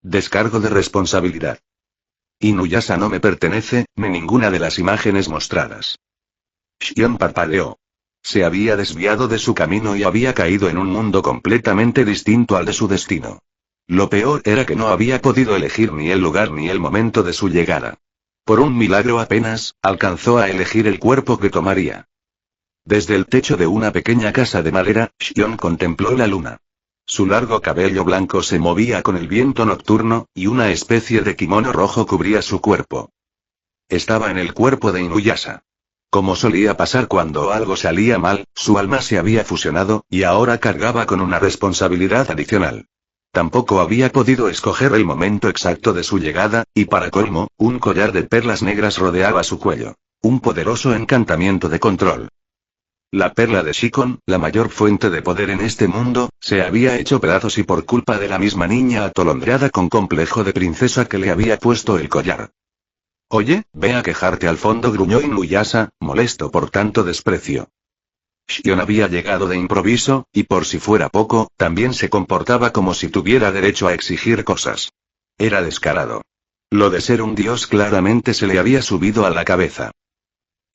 Descargo de responsabilidad. Inuyasha no me pertenece, ni ninguna de las imágenes mostradas. Shion parpadeó. Se había desviado de su camino y había caído en un mundo completamente distinto al de su destino. Lo peor era que no había podido elegir ni el lugar ni el momento de su llegada. Por un milagro apenas, alcanzó a elegir el cuerpo que tomaría. Desde el techo de una pequeña casa de madera, Shion contempló la luna. Su largo cabello blanco se movía con el viento nocturno, y una especie de kimono rojo cubría su cuerpo. Estaba en el cuerpo de Inuyasha. Como solía pasar cuando algo salía mal, su alma se había fusionado, y ahora cargaba con una responsabilidad adicional. Tampoco había podido escoger el momento exacto de su llegada, y para colmo, un collar de perlas negras rodeaba su cuello. Un poderoso encantamiento de control. La perla de Shikon, la mayor fuente de poder en este mundo, se había hecho pedazos y por culpa de la misma niña atolondrada con complejo de princesa que le había puesto el collar. Oye, ve a quejarte al fondo, gruñó Inuyasha, molesto por tanto desprecio. Shion había llegado de improviso, y por si fuera poco, también se comportaba como si tuviera derecho a exigir cosas. Era descarado. Lo de ser un dios claramente se le había subido a la cabeza.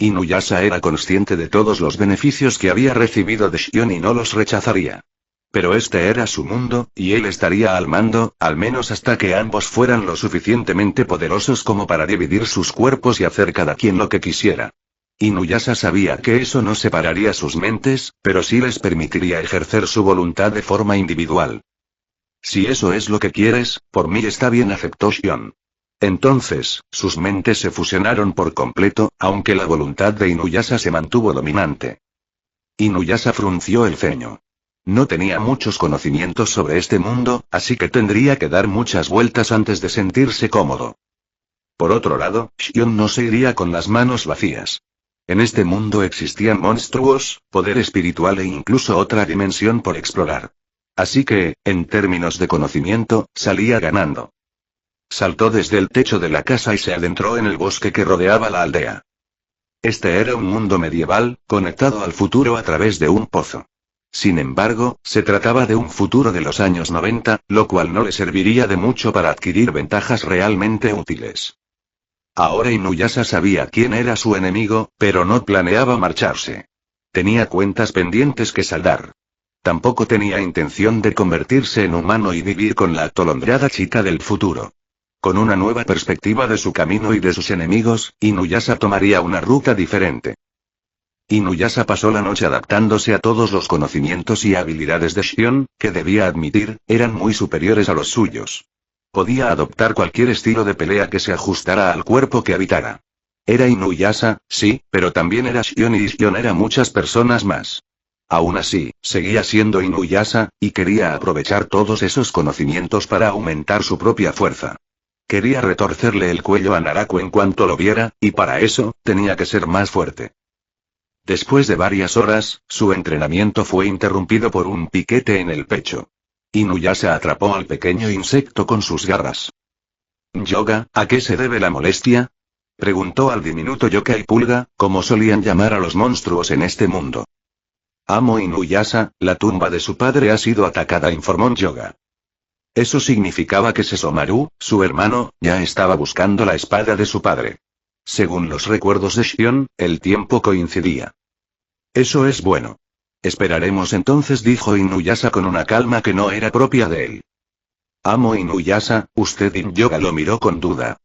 Inuyasha era consciente de todos los beneficios que había recibido de Shion y no los rechazaría. Pero este era su mundo, y él estaría al mando, al menos hasta que ambos fueran lo suficientemente poderosos como para dividir sus cuerpos y hacer cada quien lo que quisiera. Inuyasha sabía que eso no separaría sus mentes, pero sí les permitiría ejercer su voluntad de forma individual. Si eso es lo que quieres, por mí está bien, aceptó Shion. Entonces, sus mentes se fusionaron por completo, aunque la voluntad de Inuyasha se mantuvo dominante. Inuyasha frunció el ceño. No tenía muchos conocimientos sobre este mundo, así que tendría que dar muchas vueltas antes de sentirse cómodo. Por otro lado, Shion no se iría con las manos vacías. En este mundo existían monstruos, poder espiritual e incluso otra dimensión por explorar. Así que, en términos de conocimiento, salía ganando. Saltó desde el techo de la casa y se adentró en el bosque que rodeaba la aldea. Este era un mundo medieval, conectado al futuro a través de un pozo. Sin embargo, se trataba de un futuro de los años 90, lo cual no le serviría de mucho para adquirir ventajas realmente útiles. Ahora Inuyasha sabía quién era su enemigo, pero no planeaba marcharse. Tenía cuentas pendientes que saldar. Tampoco tenía intención de convertirse en humano y vivir con la atolondrada chica del futuro. Con una nueva perspectiva de su camino y de sus enemigos, Inuyasha tomaría una ruta diferente. Inuyasha pasó la noche adaptándose a todos los conocimientos y habilidades de Shion, que debía admitir, eran muy superiores a los suyos. Podía adoptar cualquier estilo de pelea que se ajustara al cuerpo que habitara. Era Inuyasha, sí, pero también era Shion y Shion era muchas personas más. Aún así, seguía siendo Inuyasha, y quería aprovechar todos esos conocimientos para aumentar su propia fuerza. Quería retorcerle el cuello a Naraku en cuanto lo viera, y para eso, tenía que ser más fuerte. Después de varias horas, su entrenamiento fue interrumpido por un piquete en el pecho. Inuyasha atrapó al pequeño insecto con sus garras. «Yoga, ¿a qué se debe la molestia?», preguntó al diminuto yokai pulga, como solían llamar a los monstruos en este mundo. «Amo Inuyasha, la tumba de su padre ha sido atacada», informó Yoga. Eso significaba que Sesomaru, su hermano, ya estaba buscando la espada de su padre. Según los recuerdos de Shion, el tiempo coincidía. Eso es bueno. Esperaremos entonces, dijo Inuyasha con una calma que no era propia de él. Amo Inuyasha, usted y Yoga lo miró con duda.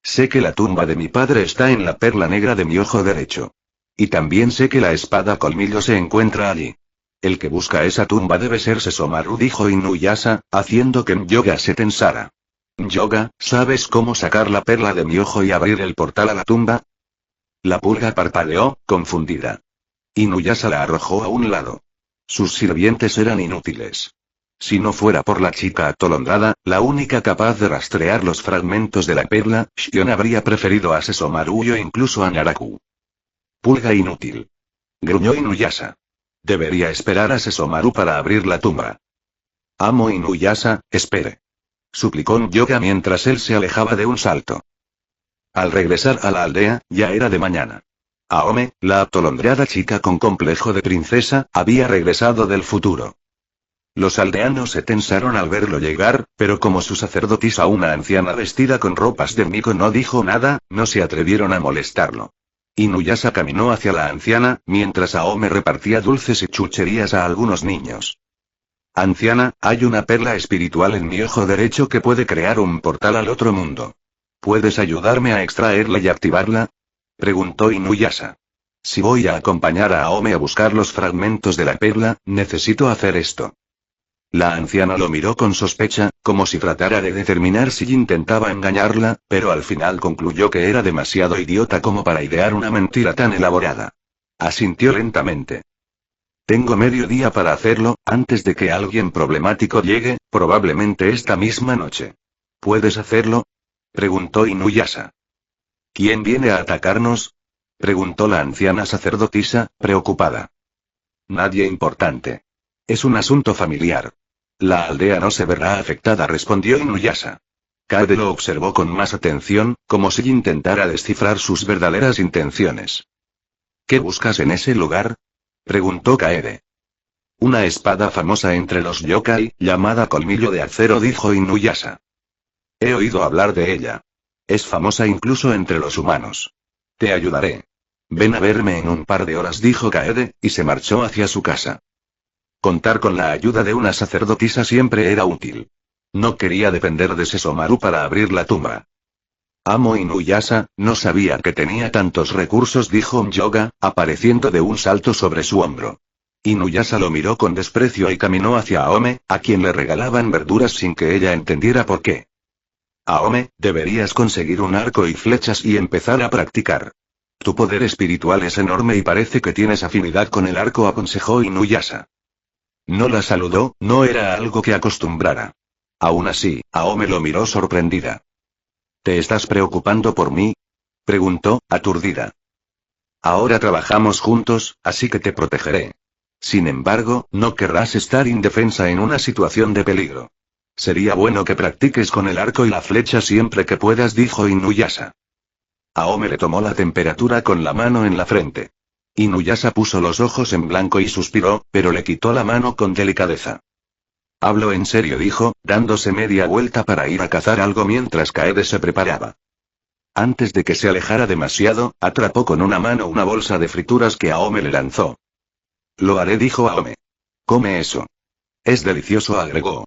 Sé que la tumba de mi padre está en la perla negra de mi ojo derecho. Y también sé que la espada colmillo se encuentra allí. El que busca esa tumba debe ser Sesomaru, dijo Inuyasha, haciendo que Yoga se tensara. Yoga, ¿sabes cómo sacar la perla de mi ojo y abrir el portal a la tumba? La pulga parpadeó, confundida. Inuyasha la arrojó a un lado. Sus sirvientes eran inútiles. Si no fuera por la chica atolondrada, la única capaz de rastrear los fragmentos de la perla, Shion habría preferido a Sesomaru o incluso a Naraku. Pulga inútil. Gruñó Inuyasha. Debería esperar a Sesomaru para abrir la tumba. Amo Inuyasha, espere. Suplicó Yoga mientras él se alejaba de un salto. Al regresar a la aldea, ya era de mañana. Aome, la atolondrada chica con complejo de princesa, había regresado del futuro. Los aldeanos se tensaron al verlo llegar, pero como su sacerdotisa, una anciana vestida con ropas de Miko, no dijo nada, no se atrevieron a molestarlo. Inuyasha caminó hacia la anciana, mientras Aome repartía dulces y chucherías a algunos niños. Anciana, hay una perla espiritual en mi ojo derecho que puede crear un portal al otro mundo. ¿Puedes ayudarme a extraerla y activarla? Preguntó Inuyasha. Si voy a acompañar a Aome a buscar los fragmentos de la perla, necesito hacer esto. La anciana lo miró con sospecha, como si tratara de determinar si intentaba engañarla, pero al final concluyó que era demasiado idiota como para idear una mentira tan elaborada. Asintió lentamente. Tengo medio día para hacerlo, antes de que alguien problemático llegue, probablemente esta misma noche. ¿Puedes hacerlo? Preguntó Inuyasha. ¿Quién viene a atacarnos? Preguntó la anciana sacerdotisa, preocupada. Nadie importante. Es un asunto familiar. La aldea no se verá afectada, respondió Inuyasha. Kaede lo observó con más atención, como si intentara descifrar sus verdaderas intenciones. ¿Qué buscas en ese lugar? Preguntó Kaede. Una espada famosa entre los yokai, llamada Colmillo de Acero, dijo Inuyasha. He oído hablar de ella. Es famosa incluso entre los humanos. Te ayudaré. Ven a verme en un par de horas, dijo Kaede, y se marchó hacia su casa. Contar con la ayuda de una sacerdotisa siempre era útil. No quería depender de Sesomaru para abrir la tumba. Amo Inuyasha, no sabía que tenía tantos recursos, dijo Myoga, apareciendo de un salto sobre su hombro. Inuyasha lo miró con desprecio y caminó hacia Aome, a quien le regalaban verduras sin que ella entendiera por qué. Aome, deberías conseguir un arco y flechas y empezar a practicar. Tu poder espiritual es enorme y parece que tienes afinidad con el arco, aconsejó Inuyasha. No la saludó, no era algo que acostumbrara. Aún así, Aome lo miró sorprendida. ¿Te estás preocupando por mí? Preguntó, aturdida. Ahora trabajamos juntos, así que te protegeré. Sin embargo, no querrás estar indefensa en una situación de peligro. Sería bueno que practiques con el arco y la flecha siempre que puedas, dijo Inuyasha. Aome le tomó la temperatura con la mano en la frente. Inuyasha puso los ojos en blanco y suspiró, pero le quitó la mano con delicadeza. Hablo en serio, dijo, dándose media vuelta para ir a cazar algo mientras Kaede se preparaba. Antes de que se alejara demasiado, atrapó con una mano una bolsa de frituras que Aome le lanzó. Lo haré, dijo Aome. Come eso. Es delicioso, agregó.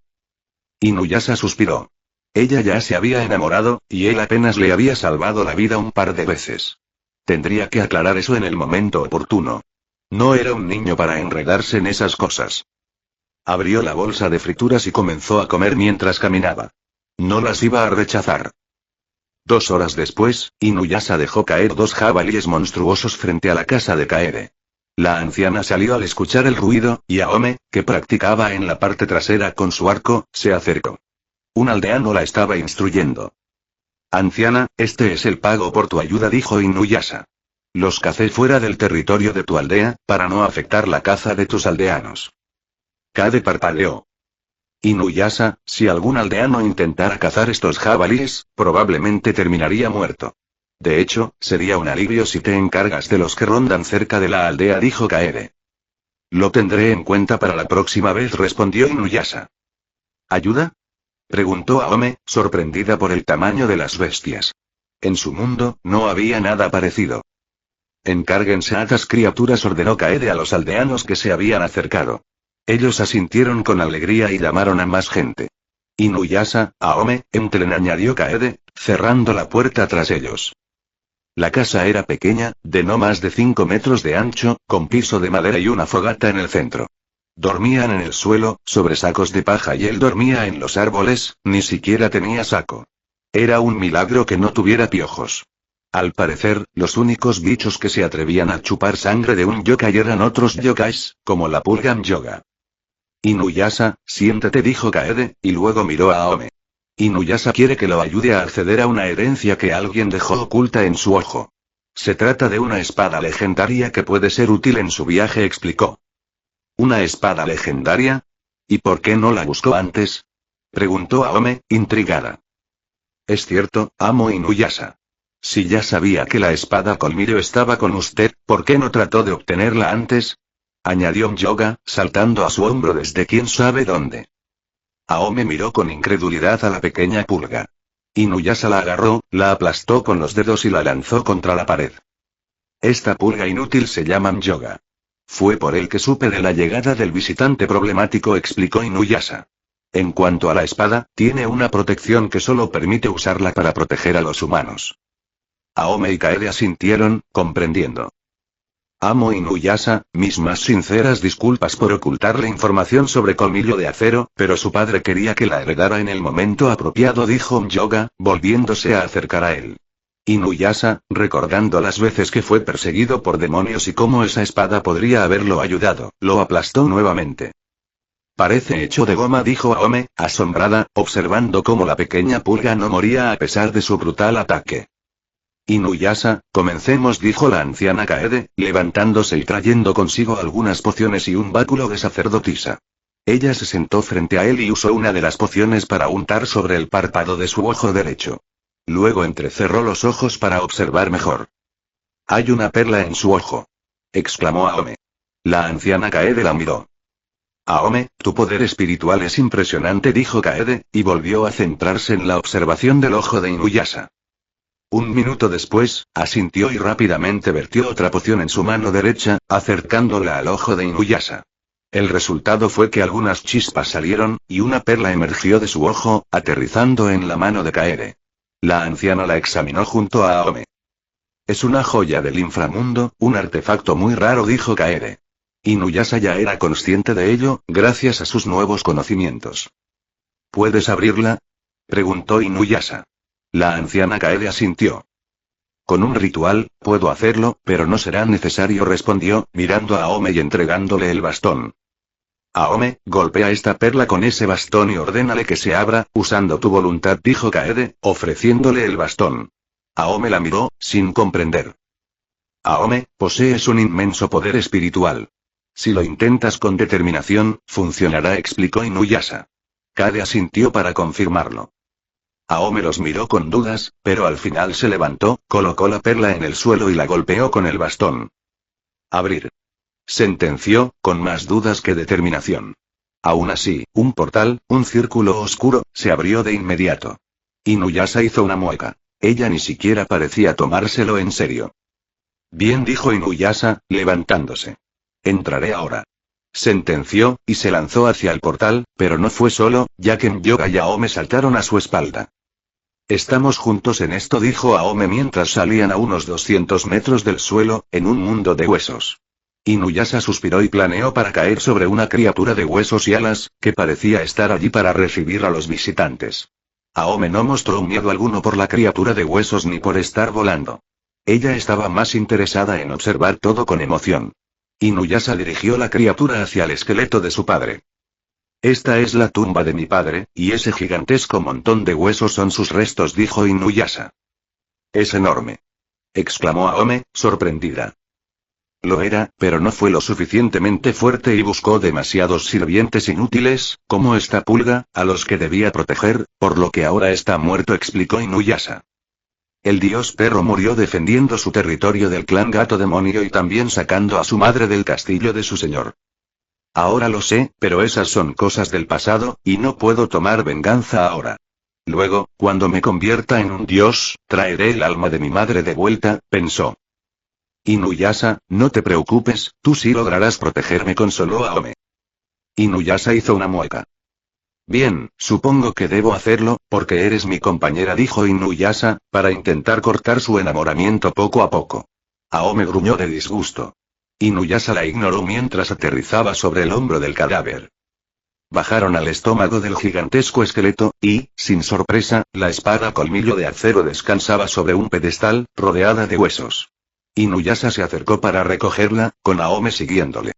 Inuyasha suspiró. Ella ya se había enamorado, y él apenas le había salvado la vida un par de veces. Tendría que aclarar eso en el momento oportuno. No era un niño para enredarse en esas cosas. Abrió la bolsa de frituras y comenzó a comer mientras caminaba. No las iba a rechazar. 2 horas después, Inuyasha dejó caer 2 jabalíes monstruosos frente a la casa de Kaede. La anciana salió al escuchar el ruido, y Aome, que practicaba en la parte trasera con su arco, se acercó. Un aldeano la estaba instruyendo. Anciana, este es el pago por tu ayuda, dijo Inuyasha. Los cacé fuera del territorio de tu aldea, para no afectar la caza de tus aldeanos. Kaede parpadeó. Inuyasha, si algún aldeano intentara cazar estos jabalíes, probablemente terminaría muerto. De hecho, sería un alivio si te encargas de los que rondan cerca de la aldea, dijo Kaede. Lo tendré en cuenta para la próxima vez, respondió Inuyasha. ¿Ayuda? Preguntó Aome, sorprendida por el tamaño de las bestias. En su mundo, no había nada parecido. Encárguense a estas criaturas, ordenó Kaede a los aldeanos que se habían acercado. Ellos asintieron con alegría y llamaron a más gente. Inuyasha, Aome, entren, añadió Kaede, cerrando la puerta tras ellos. La casa era pequeña, de no más de 5 metros de ancho, con piso de madera y una fogata en el centro. Dormían en el suelo, sobre sacos de paja, y él dormía en los árboles, ni siquiera tenía saco. Era un milagro que no tuviera piojos. Al parecer, los únicos bichos que se atrevían a chupar sangre de un yokai eran otros yokais, como la pulga Myoga. Inuyasha, siéntate, dijo Kaede, y luego miró a Aome. Inuyasha quiere que lo ayude a acceder a una herencia que alguien dejó oculta en su ojo. Se trata de una espada legendaria que puede ser útil en su viaje, explicó. ¿Una espada legendaria? ¿Y por qué no la buscó antes? Preguntó Aome, intrigada. Es cierto, amo Inuyasha. Si ya sabía que la espada Colmillo estaba con usted, ¿por qué no trató de obtenerla antes? añadió Yoga, saltando a su hombro desde quién sabe dónde. Aome miró con incredulidad a la pequeña pulga. Inuyasha la agarró, la aplastó con los dedos y la lanzó contra la pared. Esta pulga inútil se llama Yoga. Fue por él que supe de la llegada del visitante problemático, explicó Inuyasha. En cuanto a la espada, tiene una protección que solo permite usarla para proteger a los humanos. Aome y Kaede asintieron, comprendiendo. Amo Inuyasha, mis más sinceras disculpas por ocultarle información sobre Colmillo de Acero, pero su padre quería que la heredara en el momento apropiado, dijo Yoga, volviéndose a acercar a él. Inuyasha, recordando las veces que fue perseguido por demonios y cómo esa espada podría haberlo ayudado, lo aplastó nuevamente. Parece hecho de goma, dijo Aome, asombrada, observando cómo la pequeña pulga no moría a pesar de su brutal ataque. Inuyasha, comencemos, dijo la anciana Kaede, levantándose y trayendo consigo algunas pociones y un báculo de sacerdotisa. Ella se sentó frente a él y usó una de las pociones para untar sobre el párpado de su ojo derecho. Luego entrecerró los ojos para observar mejor. Hay una perla en su ojo, exclamó Aome. La anciana Kaede la miró. Aome, tu poder espiritual es impresionante, dijo Kaede, y volvió a centrarse en la observación del ojo de Inuyasha. Un minuto después, asintió y rápidamente vertió otra poción en su mano derecha, acercándola al ojo de Inuyasha. El resultado fue que algunas chispas salieron, y una perla emergió de su ojo, aterrizando en la mano de Kaede. La anciana la examinó junto a Aome. Es una joya del inframundo, un artefacto muy raro, dijo Kaede. Inuyasha ya era consciente de ello, gracias a sus nuevos conocimientos. ¿Puedes abrirla?, preguntó Inuyasha. La anciana Kaede asintió. Con un ritual, puedo hacerlo, pero no será necesario, respondió, mirando a Aome y entregándole el bastón. Aome, golpea esta perla con ese bastón y ordénale que se abra, usando tu voluntad, dijo Kaede, ofreciéndole el bastón. Aome la miró, sin comprender. Aome, posees un inmenso poder espiritual. Si lo intentas con determinación, funcionará, explicó Inuyasha. Kaede asintió para confirmarlo. Aome los miró con dudas, pero al final se levantó, colocó la perla en el suelo y la golpeó con el bastón. Abrir. Sentenció, con más dudas que determinación. Aún así, un portal, un círculo oscuro, se abrió de inmediato. Inuyasha hizo una mueca. Ella ni siquiera parecía tomárselo en serio. Bien, dijo Inuyasha, levantándose. Entraré ahora. Sentenció, y se lanzó hacia el portal, pero no fue solo, ya que Yoga y Aome saltaron a su espalda. Estamos juntos en esto, dijo Aome mientras salían a unos 200 metros del suelo, en un mundo de huesos. Inuyasha suspiró y planeó para caer sobre una criatura de huesos y alas, que parecía estar allí para recibir a los visitantes. Aome no mostró miedo alguno por la criatura de huesos ni por estar volando. Ella estaba más interesada en observar todo con emoción. Inuyasha dirigió la criatura hacia el esqueleto de su padre. Esta es la tumba de mi padre, y ese gigantesco montón de huesos son sus restos, dijo Inuyasha. Es enorme, exclamó Aome, sorprendida. Lo era, pero no fue lo suficientemente fuerte y buscó demasiados sirvientes inútiles, como esta pulga, a los que debía proteger, por lo que ahora está muerto, explicó Inuyasha. El dios perro murió defendiendo su territorio del clan gato demonio y también sacando a su madre del castillo de su señor. Ahora lo sé, pero esas son cosas del pasado, y no puedo tomar venganza ahora. Luego, cuando me convierta en un dios, traeré el alma de mi madre de vuelta, pensó. Inuyasha, no te preocupes, tú sí lograrás protegerme, consoló a Aome. Inuyasha hizo una mueca. Bien, supongo que debo hacerlo, porque eres mi compañera, dijo Inuyasha, para intentar cortar su enamoramiento poco a poco. Aome gruñó de disgusto. Inuyasha la ignoró mientras aterrizaba sobre el hombro del cadáver. Bajaron al estómago del gigantesco esqueleto, y, sin sorpresa, la espada colmillo de acero descansaba sobre un pedestal, rodeada de huesos. Inuyasha se acercó para recogerla, con Aome siguiéndole.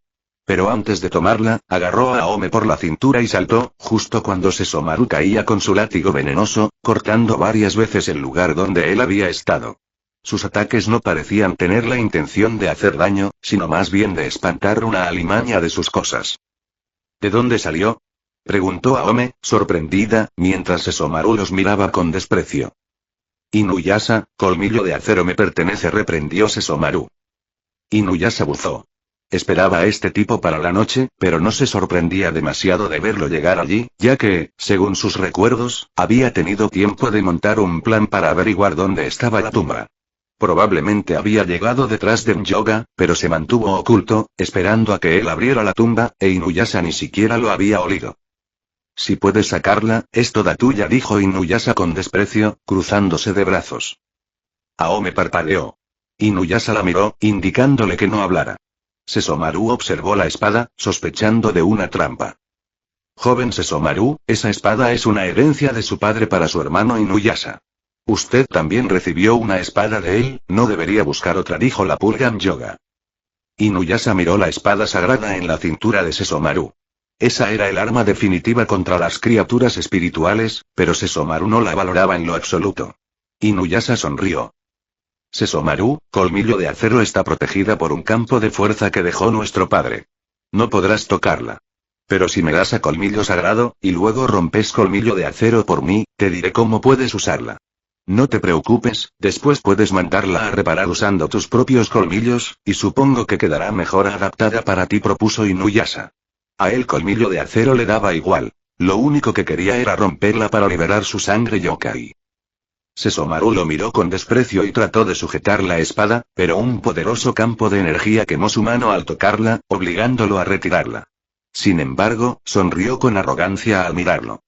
Pero antes de tomarla, agarró a Aome por la cintura y saltó, justo cuando Sesomaru caía con su látigo venenoso, cortando varias veces el lugar donde él había estado. Sus ataques no parecían tener la intención de hacer daño, sino más bien de espantar una alimaña de sus cosas. ¿De dónde salió?, preguntó Aome, sorprendida, mientras Sesomaru los miraba con desprecio. Inuyasha, colmillo de acero me pertenece, reprendió Sesomaru. Inuyasha buzó. Esperaba a este tipo para la noche, pero no se sorprendía demasiado de verlo llegar allí, ya que, según sus recuerdos, había tenido tiempo de montar un plan para averiguar dónde estaba la tumba. Probablemente había llegado detrás de Yoga, pero se mantuvo oculto, esperando a que él abriera la tumba, e Inuyasha ni siquiera lo había olido. Si puedes sacarla, es toda tuya, dijo Inuyasha con desprecio, cruzándose de brazos. Aome parpadeó. Inuyasha la miró, indicándole que no hablara. Sesomaru observó la espada, sospechando de una trampa. Joven Sesomaru, esa espada es una herencia de su padre para su hermano Inuyasha. Usted también recibió una espada de él, no debería buscar otra, dijo la pulga Yoga. Inuyasha miró la espada sagrada en la cintura de Sesomaru. Esa era el arma definitiva contra las criaturas espirituales, pero Sesomaru no la valoraba en lo absoluto. Inuyasha sonrió. Sesomaru, Colmillo de Acero está protegida por un campo de fuerza que dejó nuestro padre. No podrás tocarla. Pero si me das a Colmillo Sagrado, y luego rompes Colmillo de Acero por mí, te diré cómo puedes usarla. No te preocupes, después puedes mandarla a reparar usando tus propios colmillos, y supongo que quedará mejor adaptada para ti, propuso Inuyasha. A él Colmillo de Acero le daba igual. Lo único que quería era romperla para liberar su sangre yokai. Sesomaru lo miró con desprecio y trató de sujetar la espada, pero un poderoso campo de energía quemó su mano al tocarla, obligándolo a retirarla. Sin embargo, sonrió con arrogancia al mirarlo.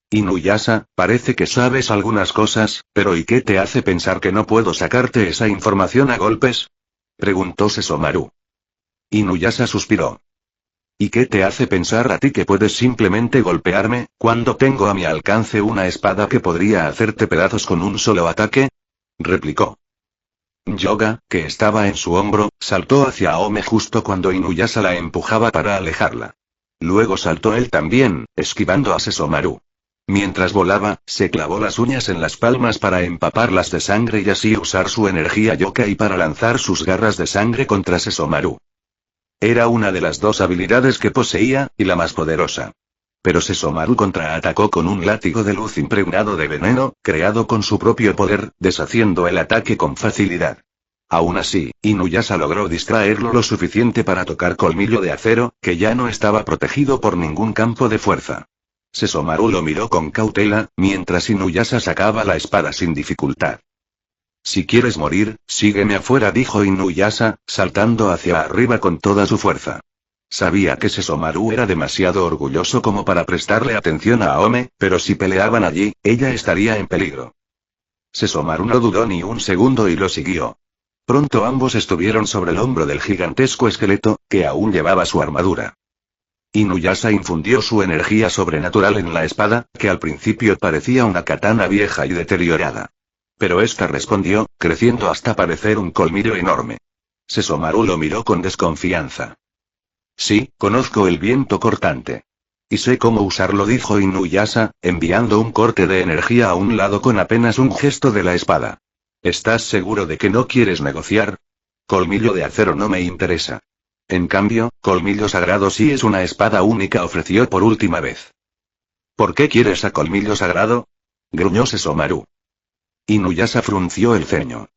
Inuyasha, parece que sabes algunas cosas, pero ¿y qué te hace pensar que no puedo sacarte esa información a golpes? Preguntó Sesomaru. Inuyasha suspiró. ¿Y qué te hace pensar a ti que puedes simplemente golpearme, cuando tengo a mi alcance una espada que podría hacerte pedazos con un solo ataque? Replicó. Yoga, que estaba en su hombro, saltó hacia Aome justo cuando Inuyasha la empujaba para alejarla. Luego saltó él también, esquivando a Sesomaru. Mientras volaba, se clavó las uñas en las palmas para empaparlas de sangre y así usar su energía yokai para lanzar sus garras de sangre contra Sesomaru. Era una de las dos habilidades que poseía, y la más poderosa. Pero Sesomaru contraatacó con un látigo de luz impregnado de veneno, creado con su propio poder, deshaciendo el ataque con facilidad. Aún así, Inuyasha logró distraerlo lo suficiente para tocar Colmillo de Acero, que ya no estaba protegido por ningún campo de fuerza. Sesomaru lo miró con cautela, mientras Inuyasha sacaba la espada sin dificultad. Si quieres morir, sígueme afuera, dijo Inuyasha, saltando hacia arriba con toda su fuerza. Sabía que Sesomaru era demasiado orgulloso como para prestarle atención a Aome, pero si peleaban allí, ella estaría en peligro. Sesomaru no dudó ni un segundo y lo siguió. Pronto ambos estuvieron sobre el hombro del gigantesco esqueleto, que aún llevaba su armadura. Inuyasha infundió su energía sobrenatural en la espada, que al principio parecía una katana vieja y deteriorada. Pero esta respondió, creciendo hasta parecer un colmillo enorme. Sesomaru lo miró con desconfianza. Sí, conozco el viento cortante. Y sé cómo usarlo, dijo Inuyasha, enviando un corte de energía a un lado con apenas un gesto de la espada. ¿Estás seguro de que no quieres negociar? Colmillo de Acero no me interesa. En cambio, Colmillo Sagrado sí es una espada única, ofreció por última vez. ¿Por qué quieres a Colmillo Sagrado? Gruñó Sesomaru. Inuyasha frunció el ceño.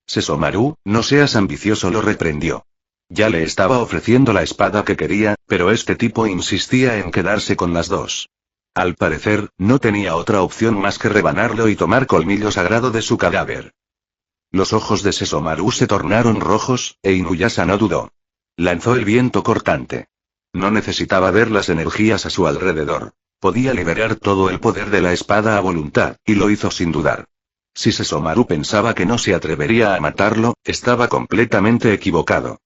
Sesomaru, no seas ambicioso, lo reprendió. Ya le estaba ofreciendo la espada que quería, pero este tipo insistía en quedarse con las dos. Al parecer, no tenía otra opción más que rebanarlo y tomar Colmillo Sagrado de su cadáver. Los ojos de Sesomaru se tornaron rojos, e Inuyasha no dudó. Lanzó el viento cortante. No necesitaba ver las energías a su alrededor. Podía liberar todo el poder de la espada a voluntad, y lo hizo sin dudar. Si Sesomaru pensaba que no se atrevería a matarlo, estaba completamente equivocado.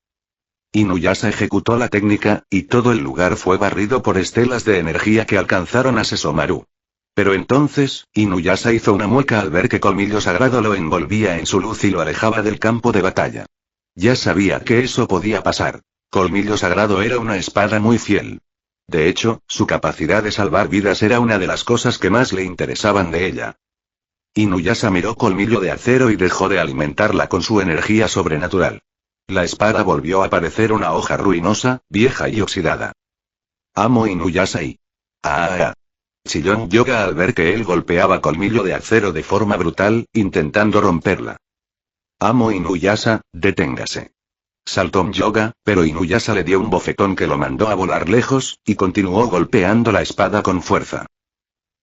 Inuyasha ejecutó la técnica, y todo el lugar fue barrido por estelas de energía que alcanzaron a Sesomaru. Pero entonces, Inuyasha hizo una mueca al ver que Colmillo Sagrado lo envolvía en su luz y lo alejaba del campo de batalla. Ya sabía que eso podía pasar. Colmillo Sagrado era una espada muy fiel. De hecho, su capacidad de salvar vidas era una de las cosas que más le interesaban de ella. Inuyasha miró Colmillo de Acero y dejó de alimentarla con su energía sobrenatural. La espada volvió a parecer una hoja ruinosa, vieja y oxidada. Amo Inuyasha y... ¡Ah! Chilló Yoga al ver que él golpeaba Colmillo de Acero de forma brutal, intentando romperla. Amo Inuyasha, deténgase. Saltó Yoga, pero Inuyasha le dio un bofetón que lo mandó a volar lejos, y continuó golpeando la espada con fuerza.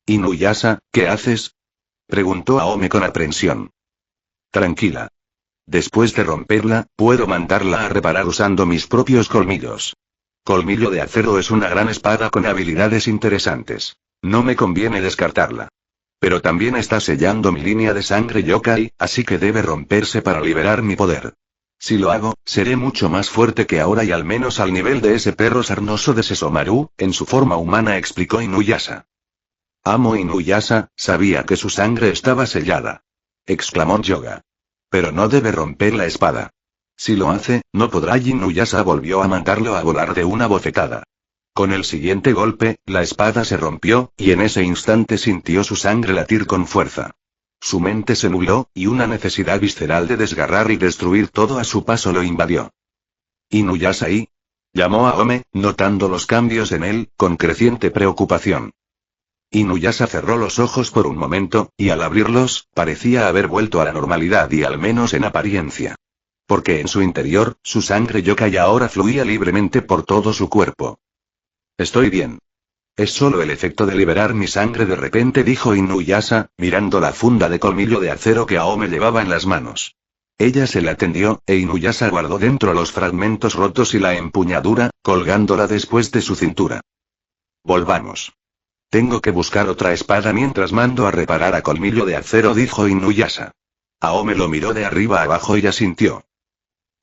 Inuyasha, ¿qué haces? Preguntó Aome con aprensión. Tranquila. Después de romperla, puedo mandarla a reparar usando mis propios colmillos. Colmillo de acero es una gran espada con habilidades interesantes. No me conviene descartarla. Pero también está sellando mi línea de sangre yokai, así que debe romperse para liberar mi poder. Si lo hago, seré mucho más fuerte que ahora y al menos al nivel de ese perro sarnoso de Sesomaru, en su forma humana, explicó Inuyasha. Amo Inuyasha, sabía que su sangre estaba sellada. Exclamó Yoga. Pero no debe romper la espada. Si lo hace, no podrá. Inuyasha volvió a mandarlo a volar de una bofetada. Con el siguiente golpe, la espada se rompió, y en ese instante sintió su sangre latir con fuerza. Su mente se nubló, y una necesidad visceral de desgarrar y destruir todo a su paso lo invadió. ¿Inuyasha-i? Llamó a Aome, notando los cambios en él, con creciente preocupación. Inuyasha cerró los ojos por un momento, y al abrirlos, parecía haber vuelto a la normalidad y al menos en apariencia. Porque en su interior, su sangre yokai ahora fluía libremente por todo su cuerpo. Estoy bien. Es solo el efecto de liberar mi sangre, de repente dijo Inuyasha, mirando la funda de colmillo de acero que Aome llevaba en las manos. Ella se la tendió, e Inuyasha guardó dentro los fragmentos rotos y la empuñadura, colgándola después de su cintura. Volvamos. Tengo que buscar otra espada mientras mando a reparar a colmillo de acero, dijo Inuyasha. Aome lo miró de arriba abajo y asintió.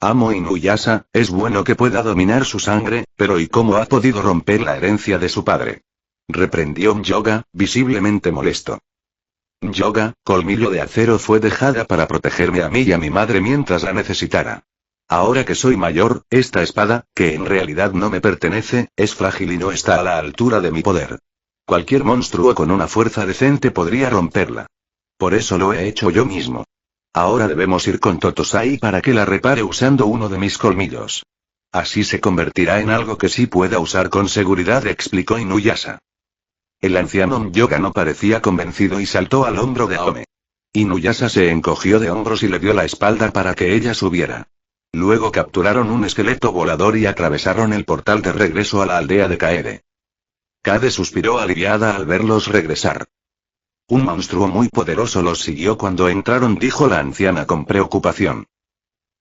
Amo Inuyasha, es bueno que pueda dominar su sangre, pero ¿y cómo ha podido romper la herencia de su padre? Reprendió Yoga, visiblemente molesto. Yoga, colmillo de acero fue dejada para protegerme a mí y a mi madre mientras la necesitara. Ahora que soy mayor, esta espada, que en realidad no me pertenece, es frágil y no está a la altura de mi poder. Cualquier monstruo con una fuerza decente podría romperla. Por eso lo he hecho yo mismo. Ahora debemos ir con Totosai para que la repare usando uno de mis colmillos. Así se convertirá en algo que sí pueda usar con seguridad, explicó Inuyasha. El anciano Yoga no parecía convencido y saltó al hombro de Aome. Inuyasha se encogió de hombros y le dio la espalda para que ella subiera. Luego capturaron un esqueleto volador y atravesaron el portal de regreso a la aldea de Kaede. Kade suspiró aliviada al verlos regresar. Un monstruo muy poderoso los siguió cuando entraron, dijo la anciana con preocupación.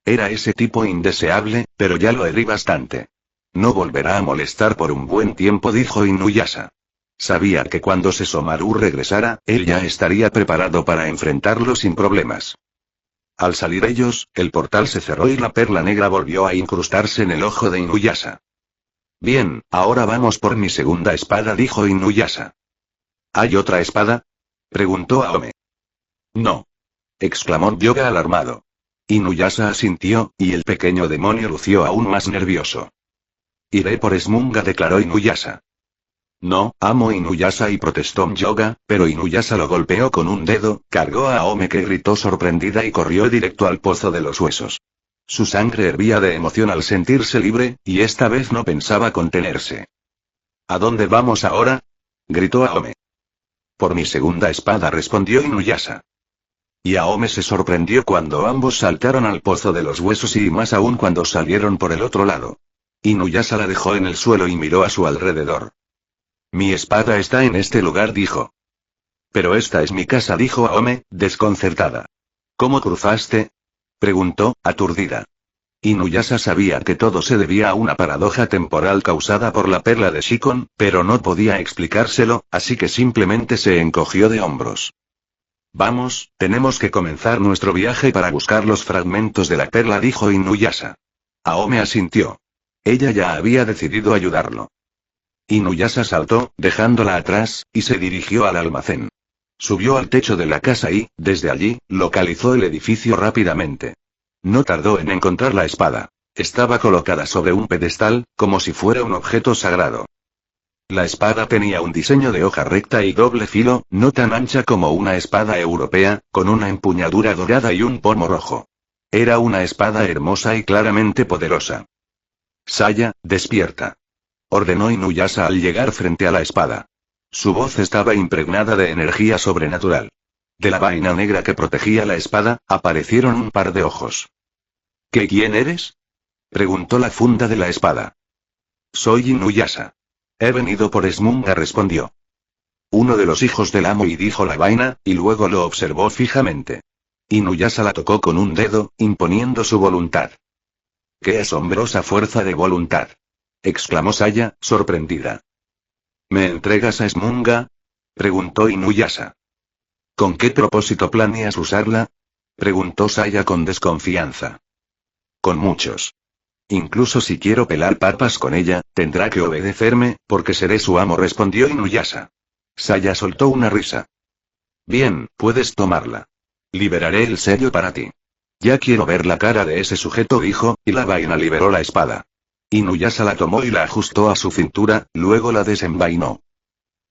Era ese tipo indeseable, pero ya lo herí bastante. No volverá a molestar por un buen tiempo, dijo Inuyasha. Sabía que cuando Sesomaru regresara, él ya estaría preparado para enfrentarlo sin problemas. Al salir ellos, el portal se cerró y la perla negra volvió a incrustarse en el ojo de Inuyasha. Bien, ahora vamos por mi segunda espada, dijo Inuyasha. ¿Hay otra espada? Preguntó Aome. No. Exclamó Yoga alarmado. Inuyasha asintió, y el pequeño demonio lució aún más nervioso. Iré por Smunga, declaró Inuyasha. No, amo Inuyasha, y protestó Yoga, pero Inuyasha lo golpeó con un dedo, cargó a Aome, que gritó sorprendida y corrió directo al pozo de los huesos. Su sangre hervía de emoción al sentirse libre, y esta vez no pensaba contenerse. ¿A dónde vamos ahora? Gritó Aome. Por mi segunda espada, respondió Inuyasha. Y Aome se sorprendió cuando ambos saltaron al pozo de los huesos y más aún cuando salieron por el otro lado. Inuyasha la dejó en el suelo y miró a su alrededor. Mi espada está en este lugar, dijo. Pero esta es mi casa, dijo Aome, desconcertada. ¿Cómo cruzaste? Preguntó, aturdida. Inuyasha sabía que todo se debía a una paradoja temporal causada por la perla de Shikon, pero no podía explicárselo, así que simplemente se encogió de hombros. Vamos, tenemos que comenzar nuestro viaje para buscar los fragmentos de la perla, dijo Inuyasha. Aome asintió. Ella ya había decidido ayudarlo. Inuyasha saltó, dejándola atrás, y se dirigió al almacén. Subió al techo de la casa y, desde allí, localizó el edificio rápidamente. No tardó en encontrar la espada. Estaba colocada sobre un pedestal, como si fuera un objeto sagrado. La espada tenía un diseño de hoja recta y doble filo, no tan ancha como una espada europea, con una empuñadura dorada y un pomo rojo. Era una espada hermosa y claramente poderosa. Saya, despierta. Ordenó Inuyasha al llegar frente a la espada. Su voz estaba impregnada de energía sobrenatural. De la vaina negra que protegía la espada, aparecieron un par de ojos. ¿Quién eres? Preguntó la funda de la espada. Soy Inuyasha. He venido por Smunga, respondió. Uno de los hijos del amo, y dijo la vaina, y luego lo observó fijamente. Inuyasha la tocó con un dedo, imponiendo su voluntad. ¡Qué asombrosa fuerza de voluntad! Exclamó Saya, sorprendida. ¿Me entregas a Smunga? Preguntó Inuyasha. ¿Con qué propósito planeas usarla? Preguntó Saya con desconfianza. Con muchos. Incluso si quiero pelar papas con ella, tendrá que obedecerme, porque seré su amo, respondió Inuyasha. Saya soltó una risa. Bien, puedes tomarla. Liberaré el sello para ti. Ya quiero ver la cara de ese sujeto, dijo, y la vaina liberó la espada. Inuyasha la tomó y la ajustó a su cintura, luego la desenvainó.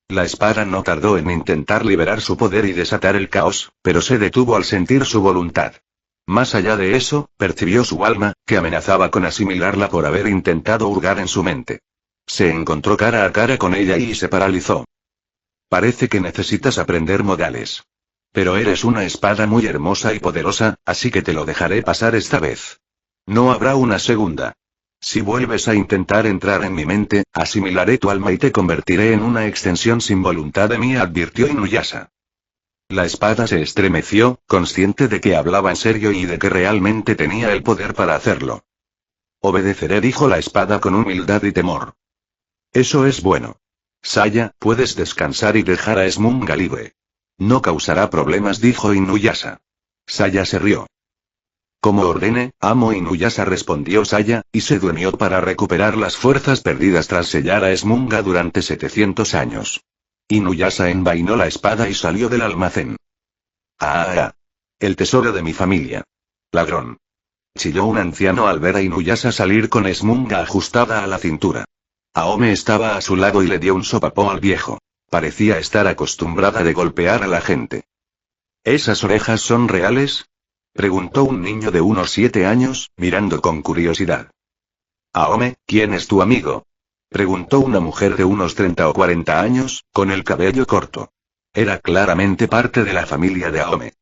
La espada no tardó en intentar liberar su poder y desatar el caos, pero se detuvo al sentir su voluntad. Más allá de eso, percibió su alma, que amenazaba con asimilarla por haber intentado hurgar en su mente. Se encontró cara a cara con ella y se paralizó. Parece que necesitas aprender modales. Pero eres una espada muy hermosa y poderosa, así que te lo dejaré pasar esta vez. No habrá una segunda. Si vuelves a intentar entrar en mi mente, asimilaré tu alma y te convertiré en una extensión sin voluntad de mí, advirtió Inuyasha. La espada se estremeció, consciente de que hablaba en serio y de que realmente tenía el poder para hacerlo. Obedeceré, dijo la espada con humildad y temor. Eso es bueno. Saya, puedes descansar y dejar a Smunga libre. No causará problemas, dijo Inuyasha. Saya se rió. Como ordene, amo, Inuyasha, respondió Saya, y se durmió para recuperar las fuerzas perdidas tras sellar a Smunga durante 700 años. Inuyasha envainó la espada y salió del almacén. ¡Ah! El tesoro de mi familia. Ladrón. Chilló un anciano al ver a Inuyasha salir con Smunga ajustada a la cintura. Aome estaba a su lado y le dio un sopapo al viejo. Parecía estar acostumbrada de golpear a la gente. ¿Esas orejas son reales? Preguntó un niño de unos 7 años, mirando con curiosidad. Aome, ¿quién es tu amigo? Preguntó una mujer de unos 30 o 40 años, con el cabello corto. Era claramente parte de la familia de Aome.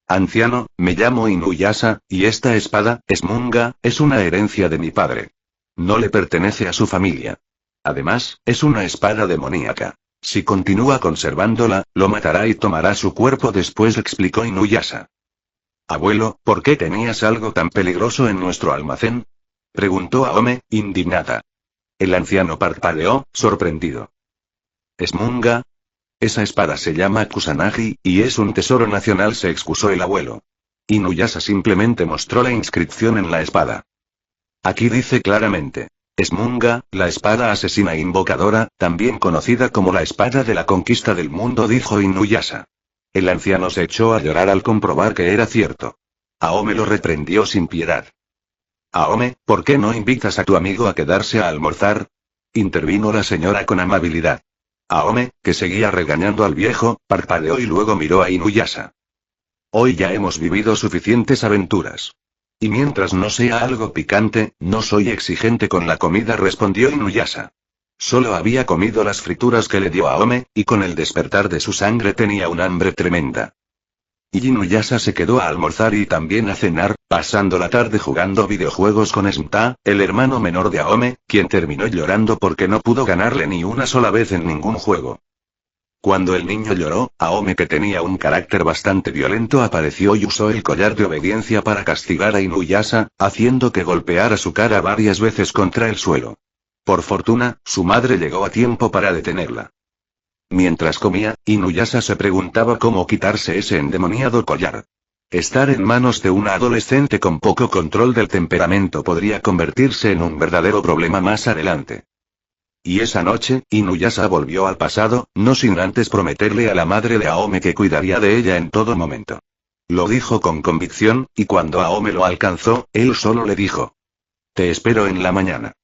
Anciano, me llamo Inuyasha, y esta espada, Smunga, es una herencia de mi padre. No le pertenece a su familia. Además, es una espada demoníaca. Si continúa conservándola, lo matará y tomará su cuerpo después, explicó Inuyasha. Abuelo, ¿por qué tenías algo tan peligroso en nuestro almacén? Preguntó Aome, indignada. El anciano parpadeó, sorprendido. ¿Smunga? Esa espada se llama Kusanagi, y es un tesoro nacional, se excusó el abuelo. Inuyasha simplemente mostró la inscripción en la espada. Aquí dice claramente. Smunga, la espada asesina invocadora, también conocida como la espada de la conquista del mundo, dijo Inuyasha. El anciano se echó a llorar al comprobar que era cierto. Aome lo reprendió sin piedad. Aome, ¿por qué no invitas a tu amigo a quedarse a almorzar? Intervino la señora con amabilidad. Aome, que seguía regañando al viejo, parpadeó y luego miró a Inuyasha. Hoy ya hemos vivido suficientes aventuras. Y mientras no sea algo picante, no soy exigente con la comida, respondió Inuyasha. Solo había comido las frituras que le dio Aome, y con el despertar de su sangre tenía un hambre tremenda. Y Inuyasha se quedó a almorzar y también a cenar, pasando la tarde jugando videojuegos con Smta, el hermano menor de Aome, quien terminó llorando porque no pudo ganarle ni una sola vez en ningún juego. Cuando el niño lloró, Aome, que tenía un carácter bastante violento, apareció y usó el collar de obediencia para castigar a Inuyasha, haciendo que golpeara su cara varias veces contra el suelo. Por fortuna, su madre llegó a tiempo para detenerla. Mientras comía, Inuyasha se preguntaba cómo quitarse ese endemoniado collar. Estar en manos de una adolescente con poco control del temperamento podría convertirse en un verdadero problema más adelante. Y esa noche, Inuyasha volvió al pasado, no sin antes prometerle a la madre de Aome que cuidaría de ella en todo momento. Lo dijo con convicción, y cuando Aome lo alcanzó, él solo le dijo: «Te espero en la mañana».